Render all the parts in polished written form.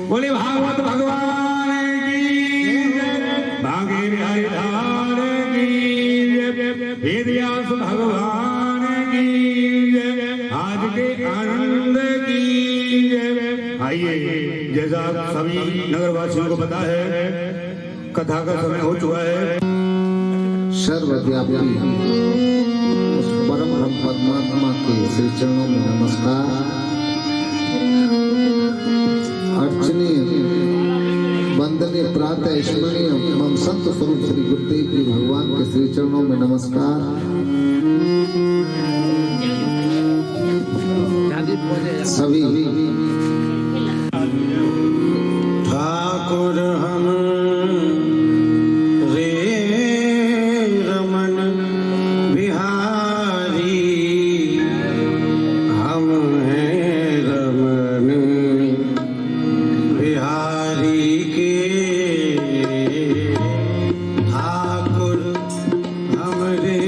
बोले भागवत भगवान की भागे हरिधान की वेदव्यास भगवान की आज के आनंद की। आइए, जैसा सभी नगरवासियों को पता है, कथा का समय हो चुका है। सर्वव्यापी उस परम ब्रह्म परमात्मा के श्री चरणों में नमस्कार। अर्चनीय वंदनीय प्रातः स्मरणीय मम संत स्वरूप श्री गुरुदेव जी भगवान के श्री चरणों में नमस्कार। सभी ठाकुर हम रे रमन बिहारी, हम हैं रमन बिहारी के। ठाकुर हम रे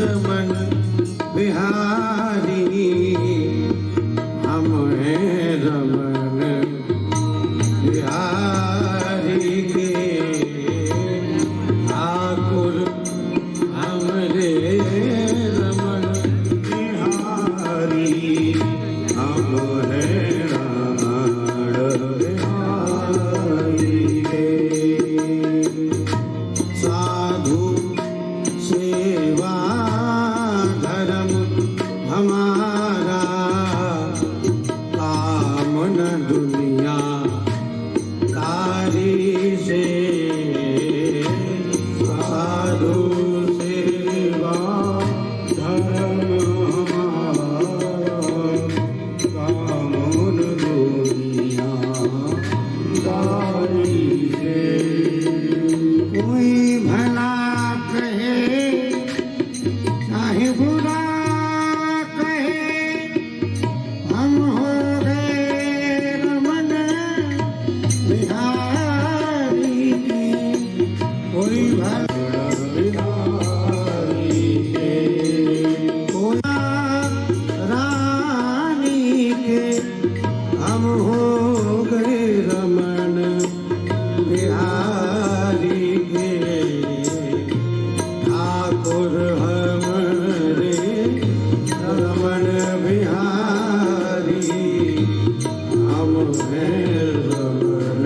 रमन बिहारी, हम हैं रमन बिहारी के। ठाकुर हमरे रमन बिहारी, हम हैं रमण बिहारी के। साधु सेवा धर्म हमारा, काम न दुनिया कारी से। साधु सेवा धर्म हमारा, काम न दुनिया कारी से। कोई भला कहे चाहे बुरा कहे, हम हो गए रमन बिहारी की। कोई भला बिहारी के, कोई रानी के, हम हो गए रमन बिहारी के। ठाकुर हमरे रमन बिहारी, हम हैं रमन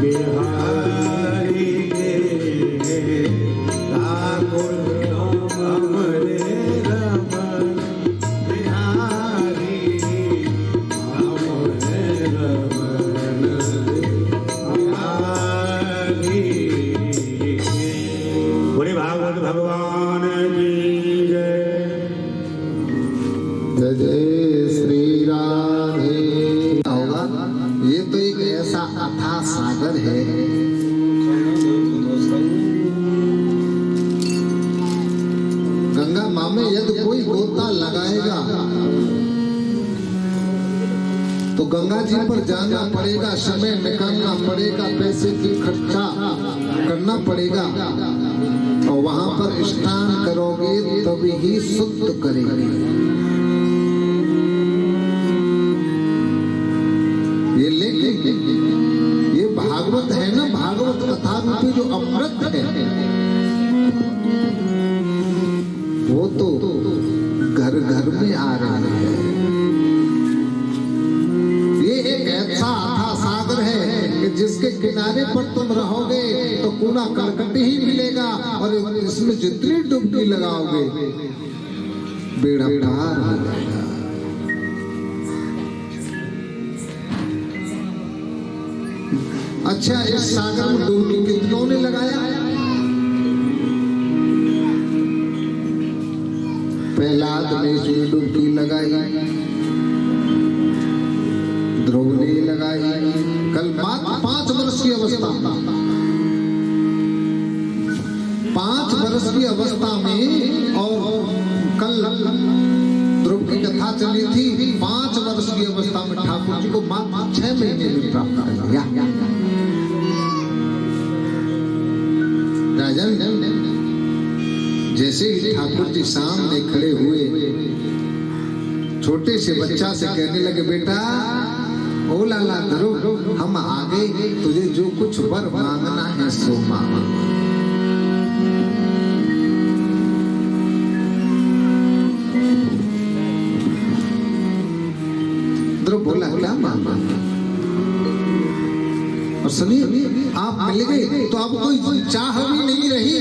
बिहारी के। ठाकुर हमरे रमन बिहारी, हम हैं रमन बिहारी के। बोले भागवत भगवान की जय। जय जय श्री राधे। होगा ये तो एक ऐसा अथाह सागर है, गंगा माँ में यदि कोई गोता लगाएगा तो गंगा जी पर जाना पड़ेगा, समय निकालना पड़ेगा, पैसे की खर्चा करना पड़ेगा, और वहां पर स्नान करोगे तभी ही शुद्ध करेंगे। ये लेकिन ये भागवत है ना, भागवत कथा रूपी जो अमृत है, वो तो घर घर में आ रहे हैं। ये एक ऐसा अथाह सागर है कि जिसके किनारे पर तुम रहोगे तो कूड़ा करकट ही मिलेगा, और इसमें जितनी डुबकी लगाओगे बेड़ा पार हो जाएगा। अच्छा, इस सागर में डुबकी कितनों ने लगाया? प्रहलाद ने इसमें डुबकी लगाई, ध्रुव ने लगाई, कल मात्र 5 वर्ष की अवस्था, 5 वर्ष की अवस्था में, और कल ध्रुव की कथा चली थी। 5 वर्ष की अवस्था में ठाकुर जी को मात्र 6 महीने में प्राप्त कर लिया। राजन जैसे ही ठाकुर जी सामने खड़े हुए, छोटे से बच्चा से कहने लगे, बेटा ओ लाला ध्रुव, हम आगे तुझे जो कुछ वर मांगना है सो मांग। ध्रुव बोला, क्या मांगा? और सुनिए, आप मिल गए तो अब कोई चाह भी नहीं रही।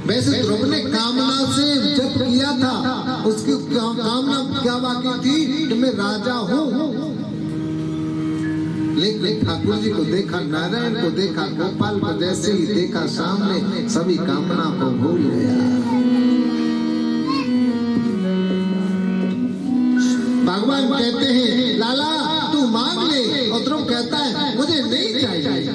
वैसे ध्रुव ने कामना से जप किया था, उसकी कामना क्या बाकी थी कि मैं राजा हूं, लेकिन ठाकुर जी को देखा, नारायण को देखा, गोपाल को जैसे ही देखा सामने, सभी कामना को भूल गया। भगवान कहते हैं लाला तू मांग ले, और ध्रुव कहता है मुझे नहीं चाहिए।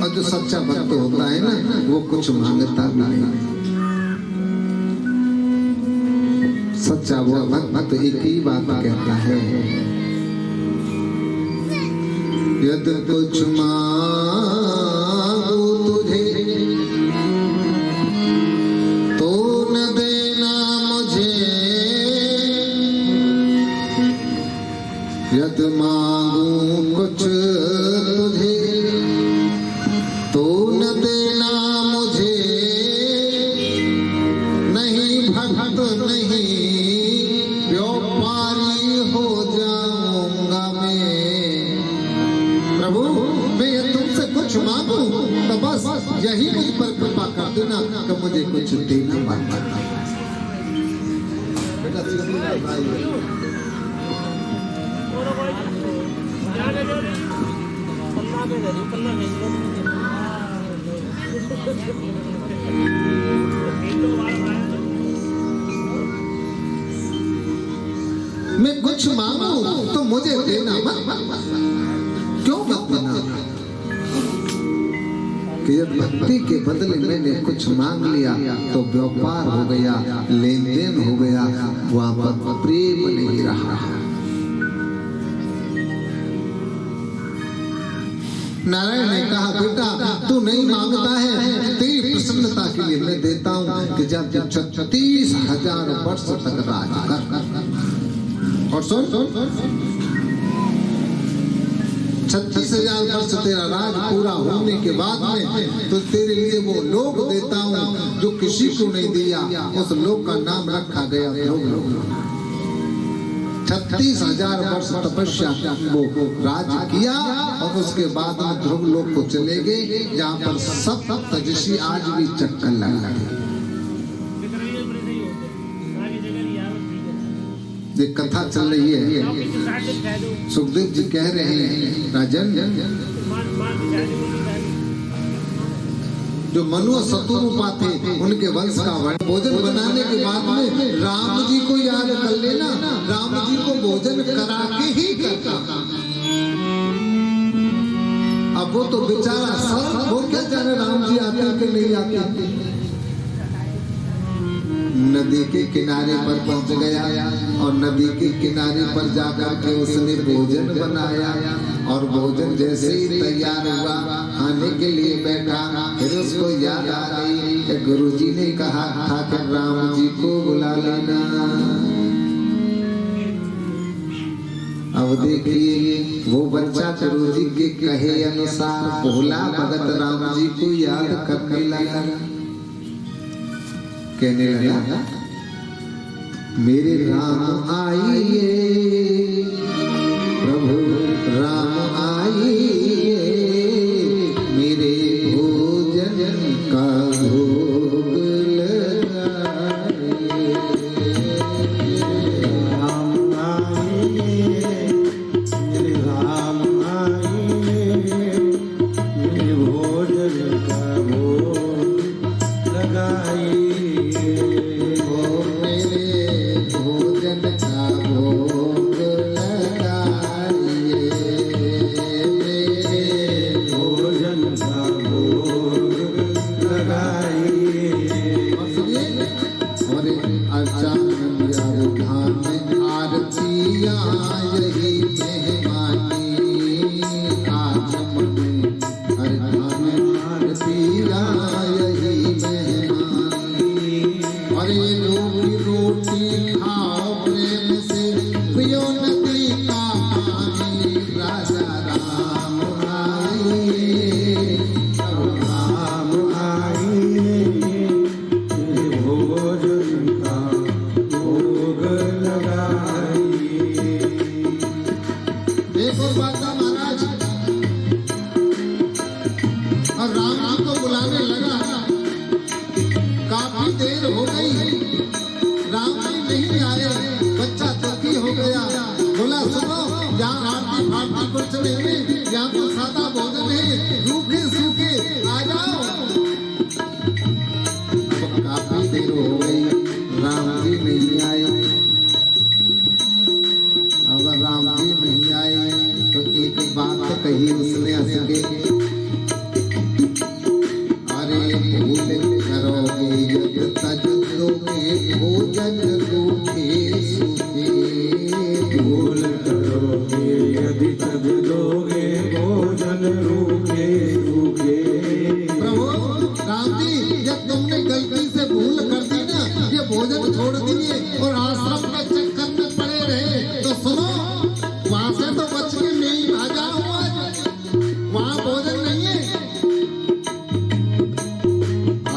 और जो सच्चा भक्त होता है ना वो कुछ मांगता भी नहीं। सच्चा वो भक्त एक ही बात कहता है, यदि कुछ मांगू तुझे तो न देना मुझे, यदि मांगू कुछ तुझे तो न देना मुझे, नहीं भक्त नहीं व्यापारी हो जाऊंगा मैं। प्रभु मैं ये तुमसे कुछ मांगू तो बस यही मुझ पर कृपा कर देना कि मुझे कुछ देना मांगना। मैं कुछ मांगू तो मुझे देना मत, क्यों मत देना? कि जब भक्ति के बदले मैंने कुछ मांग लिया तो व्यापार हो गया, लेन देन हो गया, वहां पर प्रेम नहीं रहा। नारायण ने कहा बेटा तू नहीं मांगता है, तेरी प्रसन्नता के लिए मैं देता हूँ कि जब 36,000 वर्ष तक राज कर। और सुन 36,000 वर्ष तेरा राज पूरा होने के बाद में तो तेरे लिए वो लोक देता हूँ जो किसी को नहीं दिया। उस लोक का नाम रखा गया ध्रुव। 36,000 वर्ष तपस्या वो राज किया और उसके बाद में ध्रुव लोक को चले गए, जहाँ पर सब तजस्वी आज भी चक्कर लगा। ये कथा चल रही है, सुखदेव जी कह रहे हैं राजन जो मनु शत्रुपा थे उनके वंश का भोजन बनाने के बाद में राम जी को याद कर लेना, राम जी को भोजन करा के ही करता। अब वो तो बेचारा सब वो क्या जाने राम जी आते कि नहीं आते। नदी के किनारे पर पहुंच गया और नदी के किनारे पर जाकर के उसने भोजन बनाया और भोजन जैसे ही तैयार हुआ खाने के लिए बैठा, फिर उसको याद आ गई कि गुरुजी ने कहा था कि राम जी को बुला लेना। अब देखिए वो बच्चा गुरुजी के कहे अनुसार भोला भगत राम जी को याद करने लगा, कहने लगा मेरे राम आइए प्रभु राम आइए, मेरे भोजन का भोग लगाइए। राम आइए मेरे राम आइए, मेरे भोजन का भोग लगाइए। और राम जी को बुलाने लगा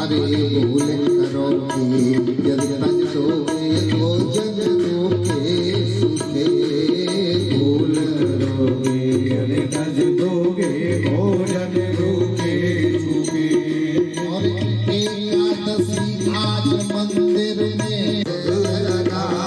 अरे भूल करोगे यदि तज दोगे भोजन रूखे सूखे भूल करोगे यदि तज दोगे भोजन रूखे सूखे। और एकादशी आज मंदिर में लगाए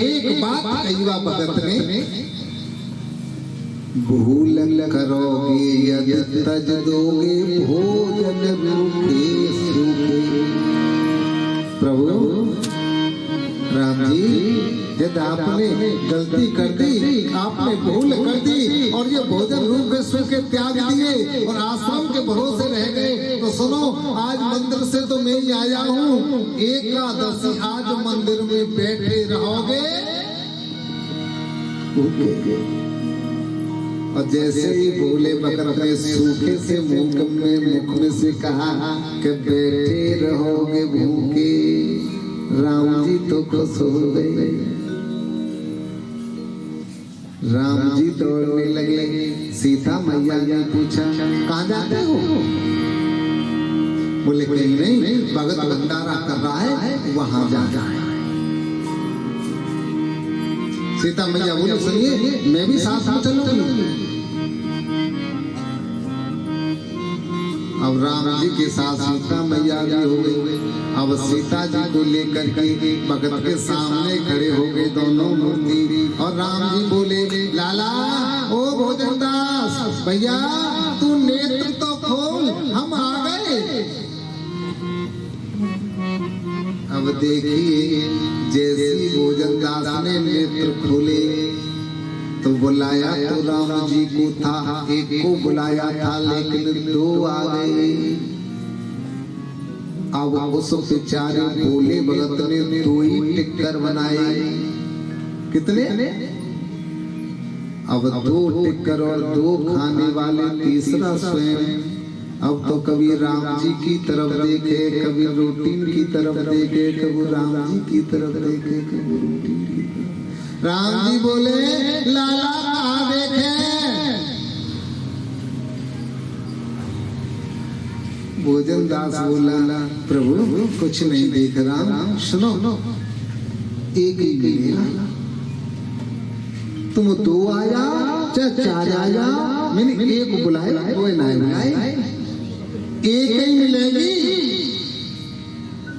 एक बात कही भगत ने भूल करोगे यदि तज दोगे भोजन रूखे सूखे। प्रभु राम जी यदि आपने गलती कर दी, आपने भूल कर दी और ये भोजन रूखे सूखे त्याग दिए और आश्रम के भरोसे रह गए, तो सुनो आज मंदिर से तो मैं ही आया हूँ, एकादशी आज मंदिर में बैठे रहोगे और जैसे ही भोले भगत ने सूखे से मुख में से कहा कि बैठे रहोगे भूखे, राम जी तो खुश हो गए। राम जी दौड़ने लगे। सीता मैया ने पूछा कहाँ जाते हो? बोले कहीं नहीं, भगत भंडारा कर रहा है वहां जाना है। सीता मैया बोले सुनिए मैं भी साथ में चलूंगी। अब राम जी के साथ सीता मैया भी हो गई। अब सीता जी को लेकर के भगत के सामने खड़े हो गए दोनों मूर्ति और राम जी बोले लाला ओ भोजनदास भैया तू नेत्र तो खोल, हम आ गए। अब देखिए जैसे भोजनदास ने नेत्र खोले तो बुलाया तो राम जी को था, एक को बुलाया था लेकिन दो आ गए। अब उस बेचारे भोले भगत ने दो ही टिक्कर बनाए। कितने? अब दो टिक्कर और दो खाने वाले, तीसरा स्वयं। अब तो कभी राम जी की तरफ देखे, कभी रोटीन की तरफ देखे, कभी राम जी की तरफ देखे, कभी रोटीन की तरफ। राम जी बोले लाला कहाँ देखे? भोजनदास बोला प्रभु कुछ नहीं देख रहा, सुनो एक ही मिलेगा। तुम दो आया चाहे चार आया, मैंने एक बुलाया दो ना बुलाए, एक ही मिलेगी।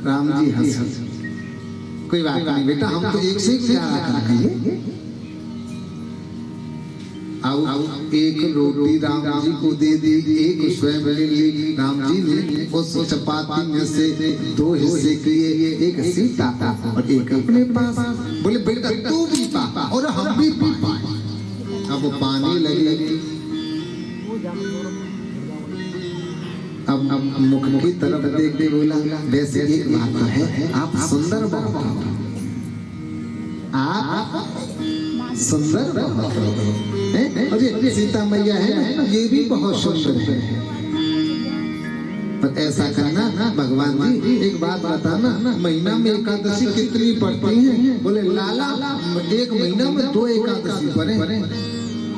राम जी हंस कोई बात नहीं बेटा, हम तो एक से क्या रखेंगे। अब एक रोटी राम जी को दे दी, एक स्वयं ले ली। राम जी ने उस चपाती में से दो हिस्से किए, एक सीता और एक अपने पास। बोले बेटा तू भी पा और हम भी पी पाए। अब पानी लगी। अब मुख की तरफ देख के बोला वैसे एक बात है, आप सुंदर बहुत हो, आप सुंदर बहुत हो। अरे सीता मैया है ये भी बहुत सुंदर है। पर ऐसा करना भगवान जी एक बात बताना, महीना में एकादशी कितनी पड़ती है? बोले लाला एक महीना में 2 एकादशी पड़े।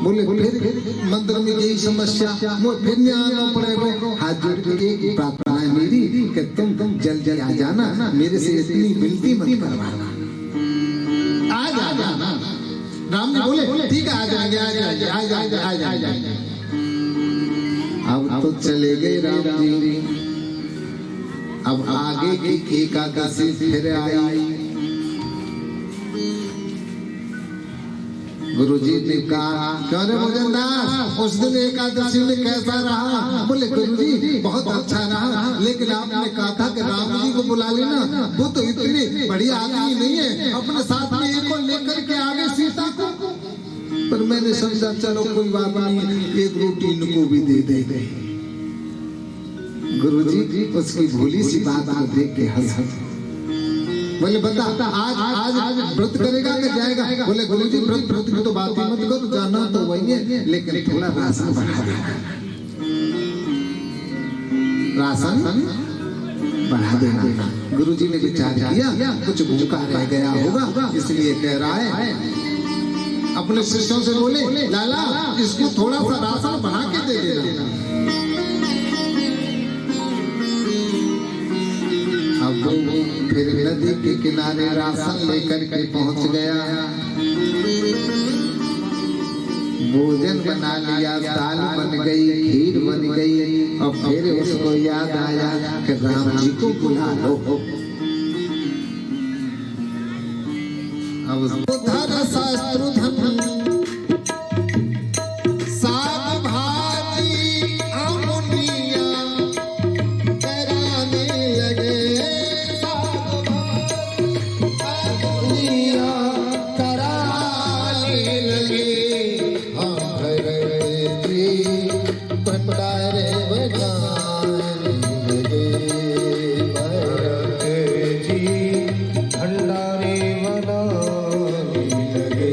बोले फिर मंदिर में यही समस्या, फिर नहीं आना पड़ेगा। हाथ जोड़ के एक प्रार्थना है मेरी कि तुम जल्दी आ जाना, मेरे से इतनी विनती मत करवाना, आ जाना। राम जी बोले ठीक है आ जाएंगे आ जाएंगे आ जाएंगे आ जाएंगे। अब तो चले गए राम जी। अब आगे की एकादशी फिर आई। गुरुजी ने कहा क्यों रे भोजनदास उस दिन एकादशी में कैसा रहा? बोले गुरुजी बहुत अच्छा रहा, लेकिन आपने कहा था कि राम जी को बुला लेना, वो तो इतनी बढ़िया आदमी नहीं है, अपने साथ में एक को लेकर के आगे सीता को। पर मैंने समझा चलो कोई बात नहीं, एक रोटी इनको भी दे दे। गुरुजी उसकी भोली सी बात को देख के हंस। बोले बता आज व्रत करेगा कि जाएगा? बोले गुरुजी व्रत की तो बात ही मत करो, जाना तो वही है, लेकिन थोड़ा राशन बढ़ा देगा। राशन बढ़ा देना। गुरुजी ने विचार किया कुछ भूखा रह गया होगा, इसलिए कह रहा है अपने शिष्यों से बोले लाला इसको थोड़ा सा राशन बढ़ा के दे देना। अब वो फिर नदी के किनारे राशन लेकर के पहुंच गया, भोजन बना लिया, दाल बन गई, खीर बन गई। और फिर उसको याद आया कि राम जी को बुला लो। अब उधर शत्रुघ्न साग भाजी अमुनिया कराने लगे, साग भाजी अमुनिया कराने लगे। भंडारे बनाने लगे, जी भंडारे बनाने लगे।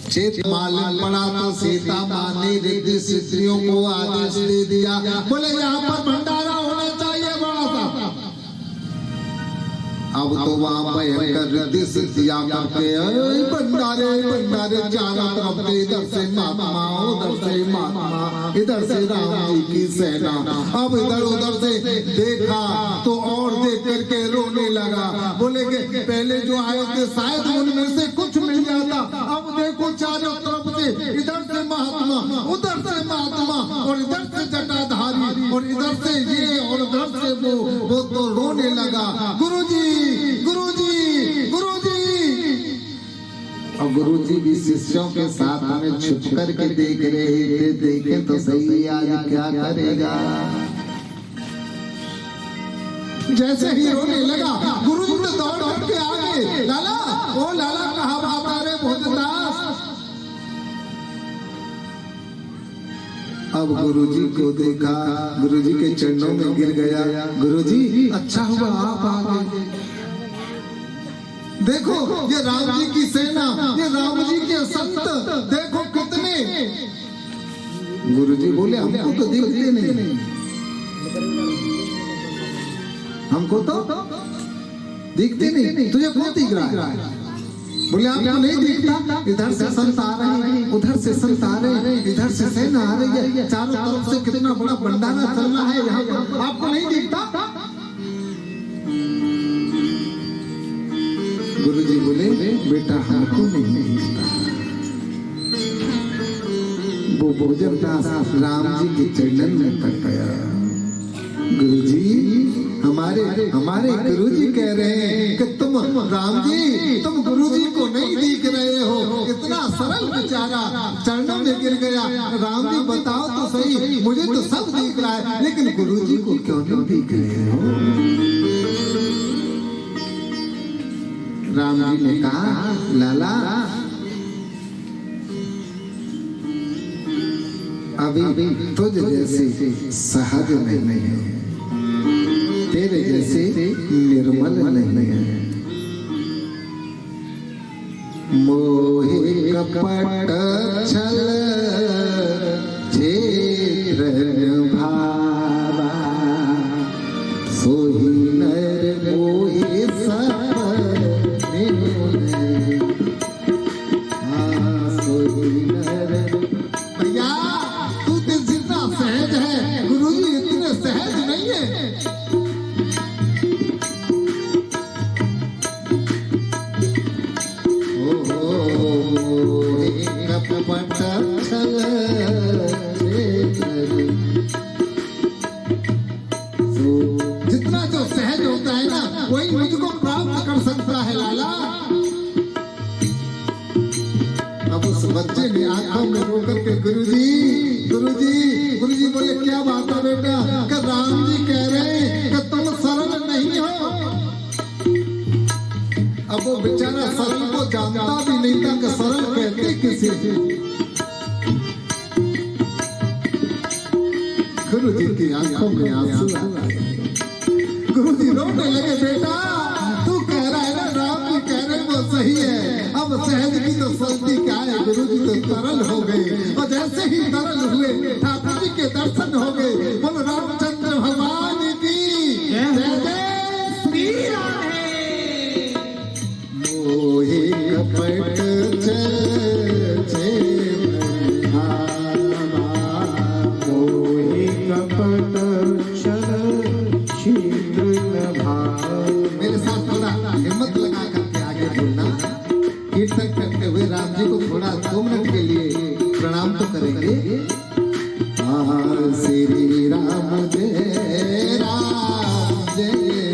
चेत मालूम पड़ा तो सीता माँ ने रिद्धि सिद्धियों को आदेश दे दिया, बोले यहाँ पर भंडारा होना चाहिए बड़ा सा। अब तो वहाँ भयंकर रिद्धि सिद्धियाँ करते हैं, भंडारे भंडारे चारों तरफ से, इधर से महात्मा उधर से महात्मा, इधर से राम जी की सेना। अब इधर उधर से देखा तो और देख करके रोने लगा, बोले कि पहले जो आए थे शायद उनमें से कुछ मिल जाता, अब देखो चारों तरफ से, इधर से महात्मा उधर से महात्मा और इधर से जटाधारी और इधर से ये और उधर से वो तो रोने लगा, गुरुजी गुरुजी गुरुजी। और गुरुजी भी शिष्यों के साथ हमें छुप करके देख रहे थे, देखे तो सही आज क्या करेगा। जैसे ही रोने लगा गुरुजी तो दौड़ दौड़ के आ गए, लाला ओ लाला कहाँ भागा रे भोजदास। अब गुरुजी को देखा, गुरुजी के चरणों में गिर गया, गुरुजी अच्छा हुआ आप आ गए। देखो ये राम जी की सेना, ये राम जी के संत देखो कितने। गुरुजी बोले हमको तो दिखते नहीं, हमको तो दिखते नहीं, तुझे कौन दिख रहा है? बोले आपको नहीं दिखता, इधर से संत आ रहे हैं, उधर से संत आ रहे हैं, इधर से सेना आ रही है, चारों तरफ से कितना बड़ा भंडारा चल रहा है, यहाँ आपको नहीं दिखता? गुरुजी बोले बेटा हमको नहीं दिखता। वो भोजन दास राम जी के चरणन में पड़ गया। गुरुजी हमारे गुरुजी कह रहे हैं कि तुम राम जी तुम गुरुजी को नहीं दिख रहे हो, इतना सरल बेचारा चरणों में गिर गया। राम जी बताओ तो सही, मुझे तो सब दिख रहा है लेकिन गुरुजी को क्यों नहीं दिख रहे हो? राम जी ने कहा लाला अभी तुझ जैसे सहज नहीं है, तेरे जैसे निर्मल नहीं है। मोहे कपट छल क्षेत्र भावा, सोही नर मोहे भैया तू जितना सहज है, गुरुजी इतने सहज नहीं है। जितना जो सहज होता है ना वही मुझको प्राप्त कर सकता है लाला। अब उस बच्चे ने आंखों में रो करके गुरुजी गुरुजी गुरुजी बोले क्या बात है बेटा? कि राम जी कह रहे हैं कि तुम सरल नहीं हो। अब वो बेचारा सरल को जानता भी नहीं था कि सरल कहते किसे। गुरुजी की आंखों में आंसू आ गए, गुरुजी रोने लगे बेटा तू कह रहा है ना राम जी कह रहे हैं वो सही है। अब सहज की तो सस्ती क्या है, गुरु जी तो तरल हो गए, और जैसे ही तरल हुए ठाकुर जी के दर्शन हो गए। बोलो रामचंद्र भगवान की जय जय श्री राधे। मोहे कपट चले मोहि कपट छल छिद्र न भाव। मेरे साथ थोड़ा हिम्मत लगा करके आगे बोलना। कीर्तन करते हुए राम जी को थोड़ा 2 मिनट के लिए प्रणाम तो करेंगे। श्री राम जय राम जय